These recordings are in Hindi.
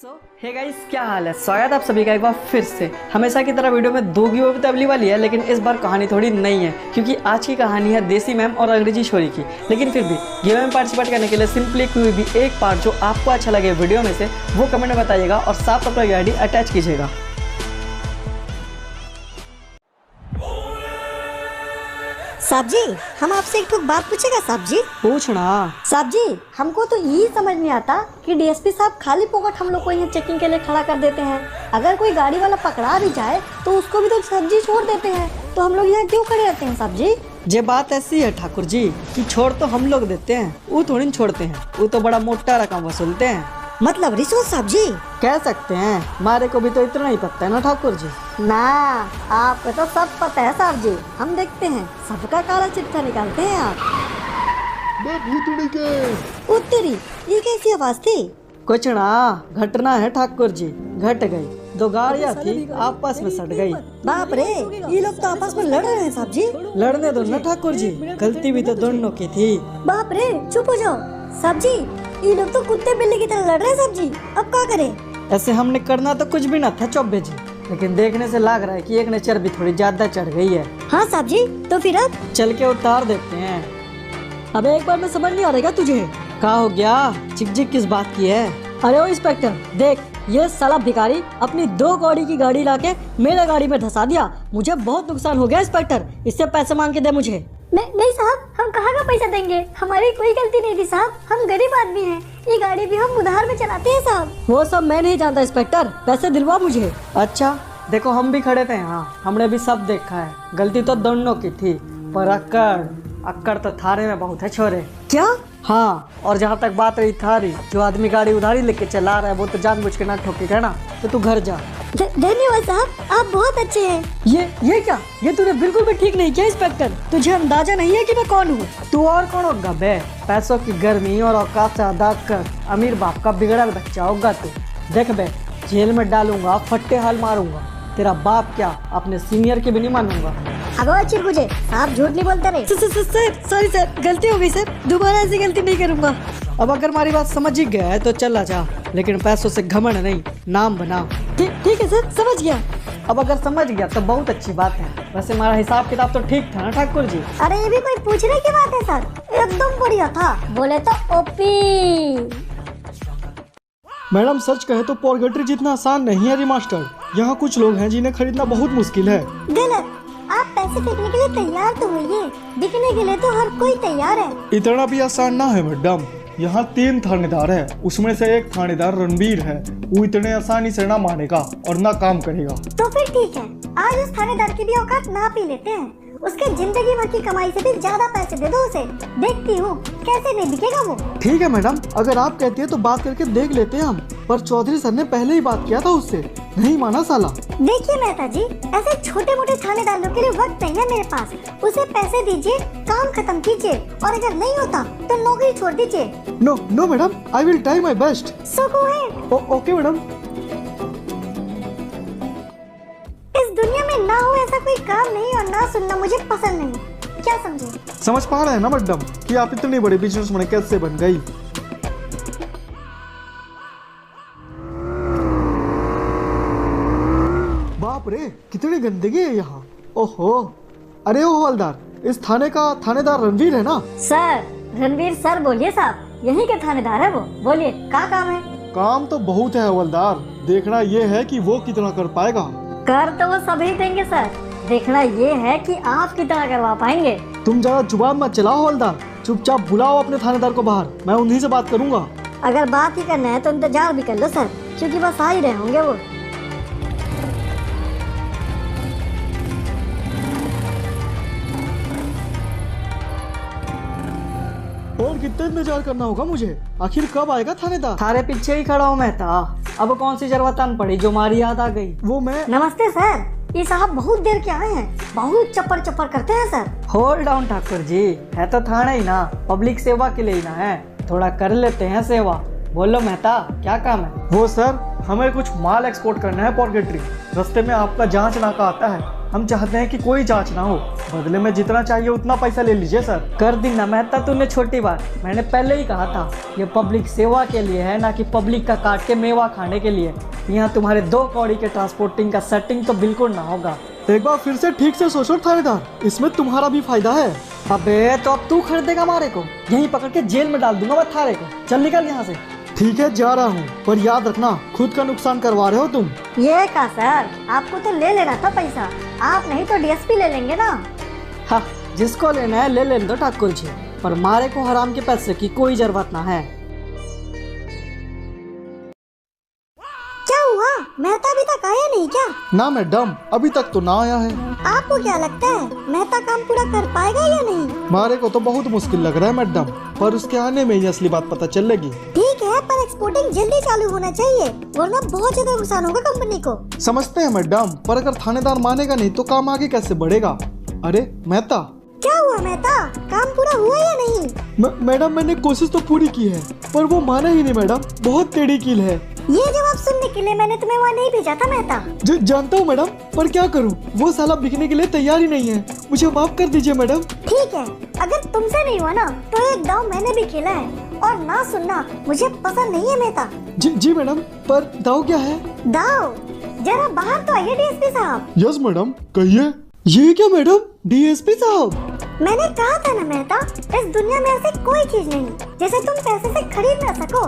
हे गाइस, क्या हाल है। स्वागत है आप सभी का एक बार फिर से। हमेशा की तरह वीडियो में दो गिव अवे तो अगली वाली है, लेकिन इस बार कहानी थोड़ी नई है क्योंकि आज की कहानी है देसी मैम और अंग्रेजी छोरी की। लेकिन फिर भी गिव अवे में पार्टिसिपेट करने के लिए सिंपली कोई भी एक पार्ट जो आपको अच्छा लगे वीडियो में से वो कमेंट में बताइएगा और साथ अपना आईडी अटैच कीजिएगा। साहब जी, हम आपसे एक ठोक बात पूछेगा साहब जी? पूछना। साहब जी, हमको तो यही समझ नहीं आता कि डीएसपी साहब खाली पोकट हम लोग को यहाँ चेकिंग के लिए खड़ा कर देते हैं। अगर कोई गाड़ी वाला पकड़ा भी जाए तो उसको भी तो साहब जी छोड़ देते हैं, तो हम लोग यहाँ क्यों खड़े रहते हैं साहब जी? ये बात ऐसी है ठाकुर जी कि छोड़ तो हम लोग देते हैं, वो थोड़ी न छोड़ते हैं। वो तो बड़ा मोटा रकम वसूलते हैं। मतलब रिश्वत साहब जी? कह सकते हैं, मारे को भी तो इतना ही पता है ना ठाकुर जी। ना, आपको तो सब पता है साहब जी। हम देखते हैं, सबका काला चिट्ठा निकालते हैं आप। उत्तरी, ये कैसी आवाज थी? कुछ ना, घटना है ठाकुर जी। घट गई। दो गाड़ियाँ थी, आपस में सट गई। बाप रे, ये लोग तो आपस में लड़ रहे हैं साहब जी। लड़ने दो ना ठाकुर जी, गलती भी तो दोनों की थी। बाप रे, चुप हो जाओ साहब जी। ये लोग तो कुत्ते बिल्ली की तरह लड़ रहे हैं साहब जी। अब क्या करें? ऐसे हमने करना तो कुछ भी ना था चौबे जी, लेकिन देखने से लग रहा है कि एक ने चर्बी थोड़ी ज्यादा चढ़ गई है। हाँ साहब जी, तो फिर अब चल के उतार देते हैं। अबे एक बार में समझ नहीं आ रहेगा तुझे? क्या हो गया? चिक किस बात की है? अरे ओ इंस्पेक्टर, देख ये साला भिखारी अपनी 2 कौड़ी की गाड़ी लाके मेरे गाड़ी में धसा दिया। मुझे बहुत नुकसान हो गया इंस्पेक्टर, इससे पैसे मांग के दे मुझे। नहीं साहब, हम कहाँ का पैसा देंगे? हमारी कोई गलती नहीं थी साहब, हम गरीब आदमी हैं। ये गाड़ी भी हम उधार में चलाते हैं साहब। वो सब मैं नहीं जानता इंस्पेक्टर, पैसे दिलवा मुझे। अच्छा देखो, हम भी खड़े थे यहाँ, हमने भी सब देखा है। गलती तो दोनों की थी, पर अक्कड़ तो थारे में बहुत है छोरे। क्या? हाँ, और जहाँ तक बात रही थारी, जो आदमी गाड़ी उधारी लेके चला रहा है वो तो जानबूझ के ना ठोकेगा ना, तो तू घर जा। धन्यवाद साहब, आप बहुत अच्छे हैं। ये क्या? ये तूने बिल्कुल भी ठीक नहीं किया इंस्पेक्टर। तुझे अंदाजा नहीं है कि मैं कौन हूँ? तू और कौन होगा बे? पैसों की गर्मी और औकात से अदा कर अमीर बाप का बिगड़ल बच्चा होगा तू। देख बे, जेल में डालूंगा, फट्टे हाल मारूंगा। तेरा बाप क्या, अपने सीनियर की भी नहीं मानूंगा। अगवा चिरकुचे, आप झूठ नहीं बोलते रहे। सर सॉरी सर, गलती हो गई सर, दोबारा ऐसी गलती नहीं करूंगा। अब अगर हमारी बात समझ ही गया है तो चला जा, लेकिन पैसों से घमंड नहीं, नाम बना। ठीक है सर, समझ गया। अब अगर समझ गया तो बहुत अच्छी बात है। वैसे हमारा हिसाब किताब तो ठीक था ना ठाकुर जी? अरे ये भी कोई पूछने की बात है सर, एकदम बढ़िया था। बोले तो ओपी। मैडम सच कहे तो पोर्गेटरी जितना आसान नहीं है रिमास्टर। यहाँ कुछ लोग हैं जिन्हें खरीदना बहुत मुश्किल है। गलत, आप पैसे फेंकने के लिए तैयार तो हुई, बिकने के लिए तो हर कोई तैयार है। इतना भी आसान ना है मैडम। यहाँ 3 थानेदार है, उसमें से एक थानेदार रणवीर है। वो इतने आसानी से ना मानेगा और ना काम करेगा। तो फिर ठीक है, आज उस थानेदार की भी औकात नाप ही लेते हैं। उसके जिंदगी भर की कमाई से भी ज्यादा पैसे दे दो उसे, देखती हूँ कैसे नहीं बिकेगा वो। ठीक है मैडम, अगर आप कहती है तो बात करके देख लेते हैं हम। पर चौधरी सर ने पहले ही बात किया था उससे, नहीं माना साला। देखिए मेहता जी, ऐसे छोटे मोटे थानेदारों के लिए वक्त नहीं है मेरे पास। उसे पैसे दीजिए, काम खत्म कीजिए, और अगर नहीं होता तो नौकरी छोड़ दीजिए। No madam, I will try my best. So go ahead. Okay madam. इस दुनिया में ना हो ऐसा कोई काम नहीं, और ना सुनना मुझे पसंद नहीं। क्या समझे? समझ पा रहे हैं ना मैडम कि आप इतनी बड़ी बिजनेसमैन कैसे बन गई। बाप रे, कितनी गंदगी है यहाँ। ओहो, अरे ओ हवलदार, इस थाने का थानेदार रणवीर है ना? सर, रणवीर सर बोलिए साहब, यहीं के थानेदार है वो। बोलिए, क्या काम है? काम तो बहुत है हवलदार, देखना ये है कि वो कितना कर पाएगा। कर तो वो सभी देंगे सर, देखना ये है कि आप कितना करवा पाएंगे। तुम ज्यादा जुबान मत चलाओ हवलदार, चुपचाप बुलाओ अपने थानेदार को बाहर, मैं उन्हीं से बात करूंगा। अगर बात ही करना है तो इंतजार भी कर लो सर, क्योंकि बस आ ही रहे होंगे वो। और कितना इंतजार करना होगा मुझे? आखिर कब आएगा थानेदार? थारे पीछे ही खड़ा हूँ मैं था। अब कौन सी जरूरत पड़ी जो हमारी याद आ गई? वो मैं। नमस्ते सर, ये साहब बहुत देर के आए हैं, बहुत चप्पर चप्पर करते हैं sir. Hold down Thakur ji, है तो थाना ही ना, पब्लिक सेवा के लिए ही ना है, थोड़ा कर लेते हैं सेवा। बोलो मेहता, क्या काम है? वो सर, हमें कुछ माल एक्सपोर्ट करना है पोर्गेटरी। रास्ते में आपका जांच नाका आता है, हम चाहते हैं कि कोई जांच ना हो, बदले में जितना चाहिए उतना पैसा ले लीजिए सर। कर दी ना मेहता तूने छोटी बात, मैंने पहले ही कहा था ये पब्लिक सेवा के लिए है, ना कि पब्लिक का काट के मेवा खाने के लिए। यहाँ तुम्हारे 2 कौड़ी के ट्रांसपोर्टिंग का सेटिंग तो बिल्कुल ना होगा। एक बार फिर से ठीक से सोचो थानेदार, इसमें तुम्हारा भी फायदा है। अबे तो अब तू खरीदेगा मारे को, यहीं पकड़ के जेल में डाल दूंगा मैं थारे को। चल निकल यहाँ से। ठीक है जा रहा हूँ, पर याद रखना खुद का नुकसान करवा रहे हो तुम। ये का सर, आपको तो ले लेना था पैसा, आप नहीं तो डीएसपी ले लेंगे ना। हाँ, जिसको लेना है ले लेने दो ठाकुर जी, पर मारे को हराम के पैसे की कोई जरूरत ना है। क्या हुआ, मेहता अभी तक आया नहीं क्या? ना मैडम, अभी तक तो ना आया है। आपको क्या लगता है मेहता काम पूरा कर पाएगा या नहीं? मारे को तो बहुत मुश्किल लग रहा है मैडम, पर उसके आने में ही असली बात पता चलेगी। ठीक है, पर एक्सपोर्टिंग जल्दी चालू होना चाहिए, वरना बहुत ज्यादा नुकसान होगा कंपनी को। समझते हैं मैडम, पर अगर थानेदार मानेगा नहीं तो काम आगे कैसे बढ़ेगा। अरे मेहता। क्या हुआ मेहता, काम पूरा हुआ या नहीं? मैडम मैंने कोशिश तो पूरी की है, पर वो माना ही नहीं मैडम, बहुत टेढ़ी कील है। ये जवाब सुनने के लिए मैंने तुम्हें वहाँ नहीं भेजा था मेहता। जानता हूँ मैडम, पर क्या करूँ, वो साला बिकने के लिए तैयार ही नहीं है। मुझे माफ कर दीजिए मैडम। ठीक है, अगर तुमसे नहीं हुआ ना तो एक दाव मैंने भी खेला है, और ना सुनना मुझे पसंद नहीं है मेहता। जी मैडम, पर दाव क्या है? दाव, जरा बाहर तो आइए डीएसपी साहब। यस मैडम, कहिए। ये क्या मैडम, डीएसपी साहब? मैंने कहा था ना मेहता, इस दुनिया में ऐसी कोई चीज नहीं जैसे तुम पैसे से खरीद ना सको।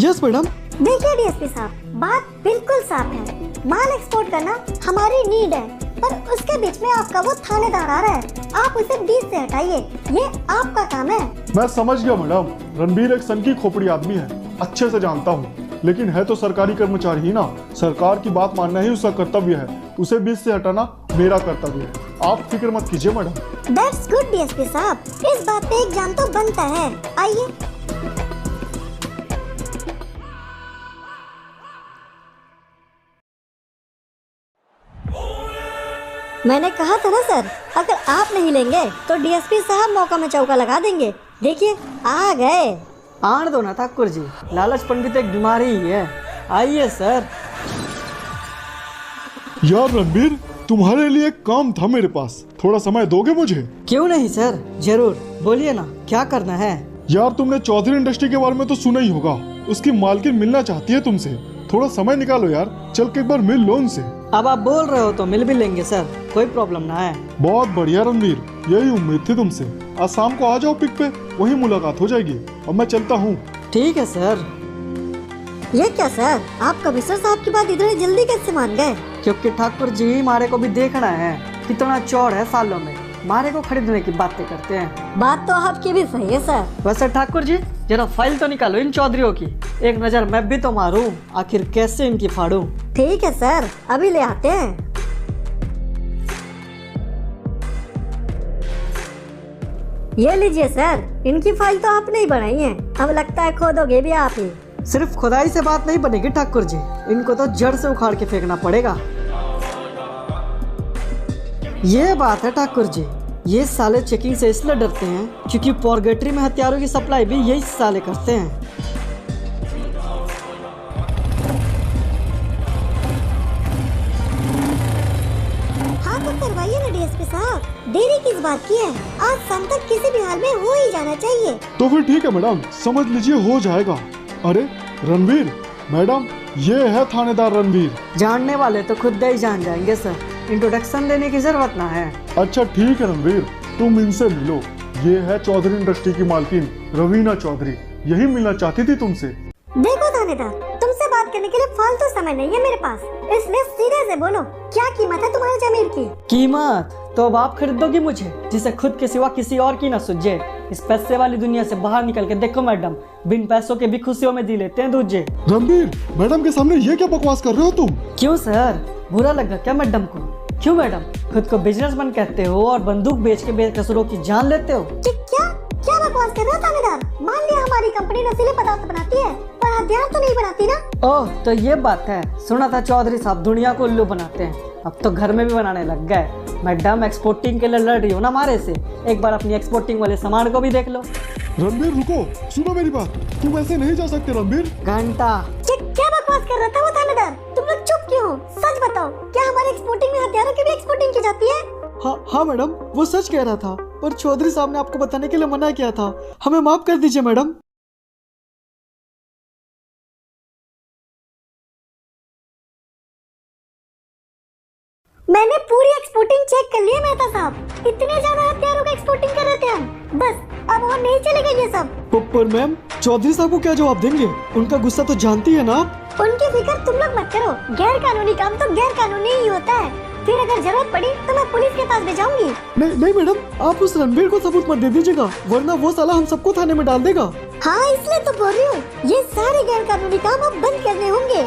Yes madam. देखिए डीएसपी साहब, बात बिल्कुल साफ है, माल एक्सपोर्ट करना हमारी नीड है, पर उसके बीच में आपका वो थानेदार आ रहा है, आप उसे बीच से हटाइए, ये आपका काम है। मैं समझ गया मैडम, रणबीर एक सनकी खोपड़ी आदमी है, अच्छे से जानता हूँ, लेकिन है तो सरकारी कर्मचारी ही ना। सरकार की बात मानना ही उसका कर्तव्य है, उसे बीच से हटाना मेरा कर्तव्य है। आप फिक्र मत कीजिए मैडम। दैट्स गुड डीएसपी साहब, इस बात पे एक जान तो बनता है। आइए। मैंने कहा था ना सर, अगर आप नहीं लेंगे तो डीएसपी साहब मौका में चौका लगा देंगे। देखिए आ गए। आण दो ना ठाकुर जी, लालचपन भी तो एक बीमारी ही है। आइए सर। यार रणबीर, तुम्हारे लिए एक काम था मेरे पास, थोड़ा समय दोगे मुझे? क्यों नहीं सर, जरूर बोलिए ना, क्या करना है? यार तुमने चौधरी इंडस्ट्री के बारे में तो सुना ही होगा, उसकी मालकिन मिलना चाहती है तुमसे, थोड़ा समय निकालो यार, चल के एक बार मिल लो उनसे। अब आप बोल रहे हो तो मिल भी लेंगे सर, कोई प्रॉब्लम ना है। बहुत बढ़िया रणबीर, यही उम्मीद थी तुमसे। आज शाम को आ जाओ पिक पे, वही मुलाकात हो जाएगी। अब मैं चलता हूँ। ठीक है सर। ये क्या सर, आप कमिश्नर साहब की बात इतनी जल्दी कैसे मान गए? क्योंकि ठाकुर जी मारे को भी देखना है कितना चौड़ है, सालों में मारे को खरीदने की बातें करते हैं। बात तो आपकी भी सही है सर। वैसे ठाकुर जी जरा फाइल तो निकालो इन चौधरियों की, एक नजर मैं भी तो मारूं, आखिर कैसे इनकी फाड़ूं। ठीक है सर, अभी ले आते हैं। ये लीजिए सर, इनकी फाइल तो आपने ही बनाई है, अब लगता है खोदोगे भी आप ही। सिर्फ खुदाई से बात नहीं बनेगी ठाकुर जी, इनको तो जड़ से उखाड़ के फेंकना पड़ेगा। ये बात है ठाकुर जी, ये साले चेकिंग से इसलिए डरते हैं क्योंकि पॉर्गेटरी में हथियारों की सप्लाई भी यही साले करते हैं। हाँ तो करवाइए ना डीएसपी साहब, देरी किस बात की है, आज शाम तक किसी भी हाल में हो ही जाना चाहिए। तो फिर ठीक है मैडम, समझ लीजिए हो जाएगा। अरे रणबीर, मैडम ये है थानेदार रणबीर। जानने वाले तो खुद ही जान जाएंगे सर, इंट्रोडक्शन देने की जरूरत ना है। अच्छा ठीक है रणबीर, तुम इनसे मिलो। ये है चौधरी इंडस्ट्री की मालकिन रवीना चौधरी, यही मिलना चाहती थी तुमसे। देखो थानेदार, तुमसे बात करने के लिए फालतू समय नहीं है मेरे पास, इसलिए सीधे से बोलो, क्या कीमत है तुम्हारे जमीन की? कीमत तो अब आप खरीदोगी मुझे, जिसे खुद के सिवा किसी और की न सुझे। इस पैसे वाली दुनिया से बाहर निकल के देखो मैडम, बिन पैसों के भी खुशियों में दी लेते हैं दूजे। रणबीर, मैडम के सामने ये क्या बकवास कर रहे हो तुम? क्यों सर, बुरा लगा क्या मैडम को? क्यों मैडम, खुद को बिजनेसमैन कहते हो और बंदूक बेच के बेकसूरों की जान लेते हो? क्या क्या बकवास कर रहे हो थानेदार? मान लिया हमारी कंपनी नशीले पदार्थ बनाती है, पर हथियार तो नहीं बनाती ना। ओह तो ये बात है, सुना था चौधरी साहब दुनिया को उल्लू बनाते हैं, अब तो घर में भी बनाने लग गए। मैडम एक्सपोर्टिंग के लिए लड़ रही हो ना हमारे से, एक बार अपनी एक्सपोर्टिंग वाले सामान को भी देख लो। रणबीर रुको, सुनो मेरी बात, तुम ऐसे नहीं जा सकते रणबीर। घंटा क्या बकवास कर रहा था वो थानेदार? तुम लोग चुप क्यों हो? सच बताओ, क्या हमारी एक्सपोर्टिंग में हथियारों की भी एक्सपोर्टिंग की जाती है? हाँ मैडम, वो सच कह रहा था, पर चौधरी साहब ने आपको बताने के लिए मना किया था। हमें माफ कर दीजिए मैडम। मैंने पूरी एक्सपोर्टिंग चेक कर ली है मेहता साहब। इतने ज्यादा हथियारों का एक्सपोर्टिंग कर रहे थे हम, बस अब और नहीं चलेगा ये सब। पर मैम, चौधरी साहब को क्या जवाब देंगे? उनका गुस्सा तो जानती है ना आप। उनकी फिक्र तुम लोग मत करो, गैर कानूनी काम तो गैर कानूनी ही होता है। फिर अगर जरूरत पड़ी तो मैं पुलिस के पास भेजाऊंगी। नहीं मैडम, आप उस रणबीर को सबूत मत दे दीजिएगा, वरना वो साला हम सबको थाने में डाल देगा। हाँ, इसलिए तो बोल रही हूँ, ये सारे गैर कानूनी काम अब बंद करने होंगे।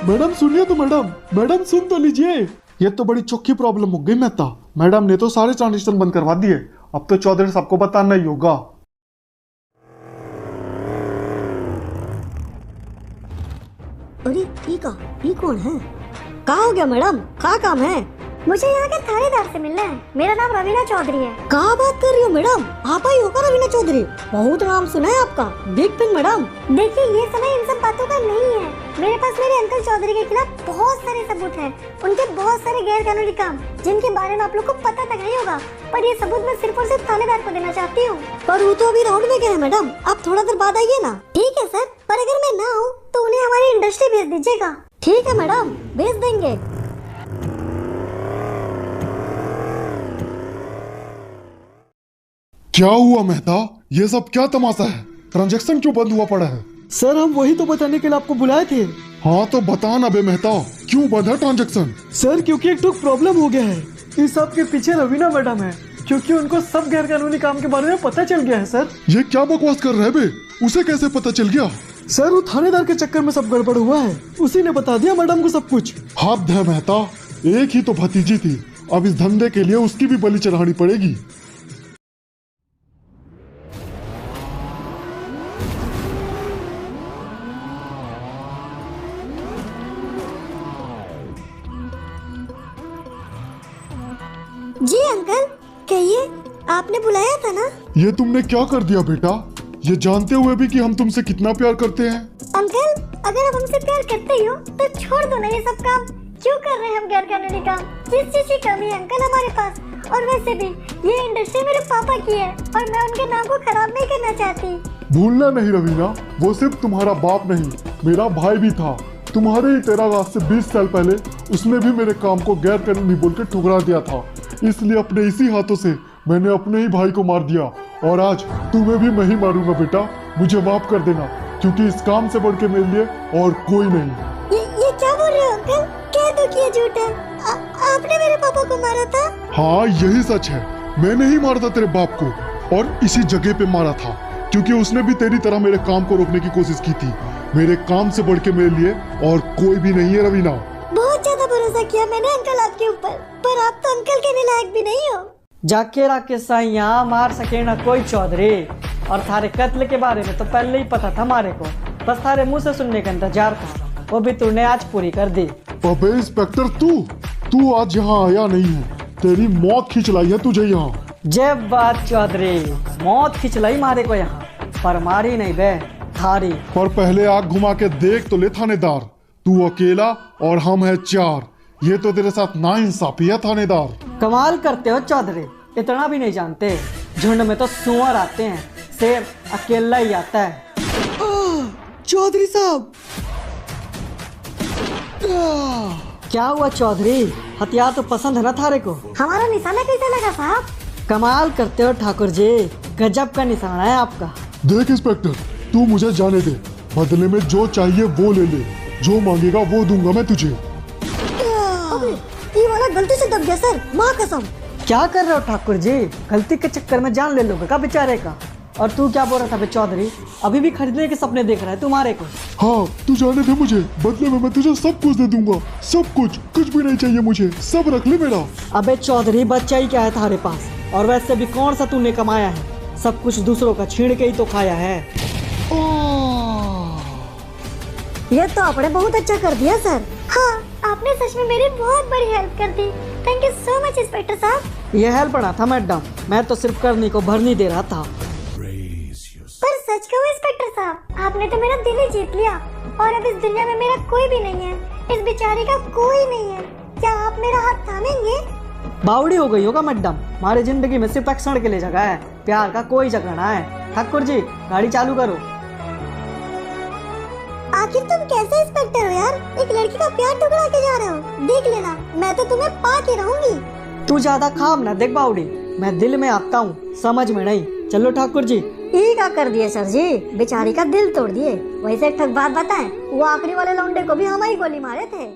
मैडम सुनिए तो मैडम सुन तो लीजिए। ये तो बड़ी चौकी प्रॉब्लम हो गई मेहता। मैडम ने तो सारे ट्रांजेक्शन बंद करवा दिए, अब तो चौधरी साहब को बताना ही होगा। अरे ये कौन है? कहाँ हो गया मैडम, कहाँ काम है? मुझे यहाँ के थानेदार से मिलना है। मेरा नाम रवीना चौधरी है। कहाँ बात कर रही हो मैडम? आप ही होगा रवीना चौधरी? बहुत नाम सुना है आपका। Big pin madam. देखिए, ये समय इन सब बातों का नहीं है। मेरे पास मेरे अंकल चौधरी के खिलाफ बहुत सारे सबूत हैं। उनके बहुत सारे गैर कानूनी काम, जिनके बारे में आप लोग को पता तक नहीं होगा, पर ये सबूत मैं सिर्फ और सिर्फ थानेदार को देना चाहती हूँ। पर वो तो अभी राउंड में गए हैं मैडम, आप थोड़ा देर बाद आइए ना। ठीक है सर, पर अगर मैं ना आऊँ तो उन्हें हमारी इंडस्ट्री भेज दीजिएगा। ठीक है मैडम, भेज देंगे। क्या हुआ मेहता? ये सब क्या तमाशा है? ट्रांजैक्शन क्यों बंद हुआ पड़ा है? सर, हम वही तो बताने के लिए आपको बुलाए थे। हाँ तो बता ना बे मेहता, क्यों बंद है ट्रांजैक्शन? सर, क्योंकि एक तो प्रॉब्लम हो गया है। इस सब के पीछे रवीना मैडम है, क्योंकि उनको सब गैर कानूनी काम के बारे में पता चल गया है। सर, ये क्या बकवास कर रहे हैं बे? उसे कैसे पता चल गया? सर, वो थानेदार के चक्कर में सब गड़बड़ हुआ है, उसी ने बता दिया मैडम को सब कुछ। हद है मेहता, एक ही तो भतीजी थी, अब इस धंधे के लिए उसकी भी बलि चढ़ानी पड़ेगी। जी अंकल, कहिए, आपने बुलाया था ना? ये तुमने क्या कर दिया बेटा, ये जानते हुए भी कि हम तुमसे कितना प्यार करते हैं? अंकल, अगर आप हमसे प्यार करते ही हो तो छोड़ दो ना ये सब काम। क्यों कर रहे हैं हम गैर कानूनी काम? किस चीज की कमी है अंकल हमारे पास? और वैसे भी ये इंडस्ट्री मेरे पापा की है और मैं उनके नाम को खराब नहीं करना चाहती। भूलना नहीं रवीना, वो सिर्फ तुम्हारा बाप नहीं, मेरा भाई भी था। तुम्हारे ही तेरा आज से 20 साल पहले उसने भी मेरे काम को गैर कानूनी बोल के ठुकरा दिया था, इसलिए अपने इसी हाथों से मैंने अपने ही भाई को मार दिया, और आज तुम्हें भी मैं ही मारूंगा बेटा। मुझे माफ कर देना, क्योंकि इस काम से बढ़ के मेरे लिए और कोई नहीं। ये क्या बोल रहे हो अंकल? कह दो कि ये झूठ है। आपने मेरे पापा को मारा था? हाँ, यही सच है। मैंने ही मारा था तेरे बाप को, और इसी जगह पे मारा था, क्योंकि उसने भी तेरी तरह मेरे काम को रोकने की कोशिश की थी। मेरे काम से बढ़ के मेरे लिए और कोई भी नहीं है रवीना। बहुत ज्यादा भरोसा किया मैंने अंकल आपके ऊपर, पर आप तो अंकल के लायक भी नहीं हो। जाके राकेश साइया मार सके ना कोई चौधरी, और थारे कत्ल के बारे में तो पहले ही पता था हमारे को, बस थारे मुंह से सुनने का इंतजार था, वो भी तूने आज पूरी कर दी। अबे इंस्पेक्टर, तू आज यहाँ आया नहीं है, तेरी मौत खींच लाई है तुझे यहाँ। जय बात चौधरी, मौत खिंचलाई मारे को यहाँ, पर मारी नहीं बे थारी। पर पहले आग घुमा के देख तो ले थानेदार, तू अकेला और हम है 4, ये तो तेरे साथ नाइंसाफी है थानेदार। कमाल करते हो चौधरी, इतना भी नहीं जानते, झुंड में तो सुअर आते हैं, शेर अकेला ही आता है। चौधरी साहब, क्या हुआ चौधरी? हथियार तो पसंद है ना थारे को? हमारा निशाना कैसा लगा साहब? कमाल करते हो ठाकुर जी, गजब का निशाना है आपका। देख इंस्पेक्टर, तू मुझे जाने दे, बदले में जो चाहिए वो ले ले, जो मांगेगा वो दूंगा मैं तुझे। ये वाला गलती से दब गया सर, माँ कसम। क्या कर रहे हो ठाकुर जी? गलती के चक्कर में जान ले लोगे का बेचारे का? और तू क्या बोल रहा था बे चौधरी? अभी भी खरीदने के सपने देख रहा है तुम्हारे को? हाँ, तू जाने दे मुझे, बदले में मैं तुझे सब कुछ दे दूंगा, सब कुछ भी नहीं चाहिए मुझे, सब रख ले मेरा। अबे चौधरी, बच्चा ही क्या है थारे पास, और वैसे भी कौन सा तूने कमाया है? सब कुछ दूसरों का छीन के ही तो खाया है। ये तो आपने बहुत अच्छा कर दिया सर। हाँ, आपने सच में मेरी बहुत बड़ी हेल्प कर दी। Thank you so much inspector साहब। ये हेल्प ना था मैडम, मैं तो सिर्फ करनी को भरनी दे रहा था। पर सच कहूँ इंस्पेक्टर साहब, आपने तो मेरा दिल ही जीत लिया, और अब इस दुनिया में मेरा कोई भी नहीं है, इस बेचारे का कोई नहीं है। क्या आप मेरा हाथ थामेंगे? बावड़ी हो गई होगा मैडम, हमारी जिंदगी में सिर्फ एक क्षण के लिए जगह है, प्यार का कोई जगह ना है। ठाकुर जी गाड़ी चालू करो। आखिर तुम कैसे इंस्पेक्टर हो यार, एक लड़की का प्यार ठुकरा के जा रहे हो। देख लेना मैं तो तुम्हें पा के रहूंगी। तू ज्यादा खाम ना देख बावड़ी, मैं दिल में आता हूँ समझ में नहीं। चलो ठाकुर जी। ये क्या कर दिए सर जी, बेचारी का दिल तोड़ दिए। वैसे एक ठक बात बताएं, वो आखिरी वाले लौंडे को भी हम ही गोली मारे थे।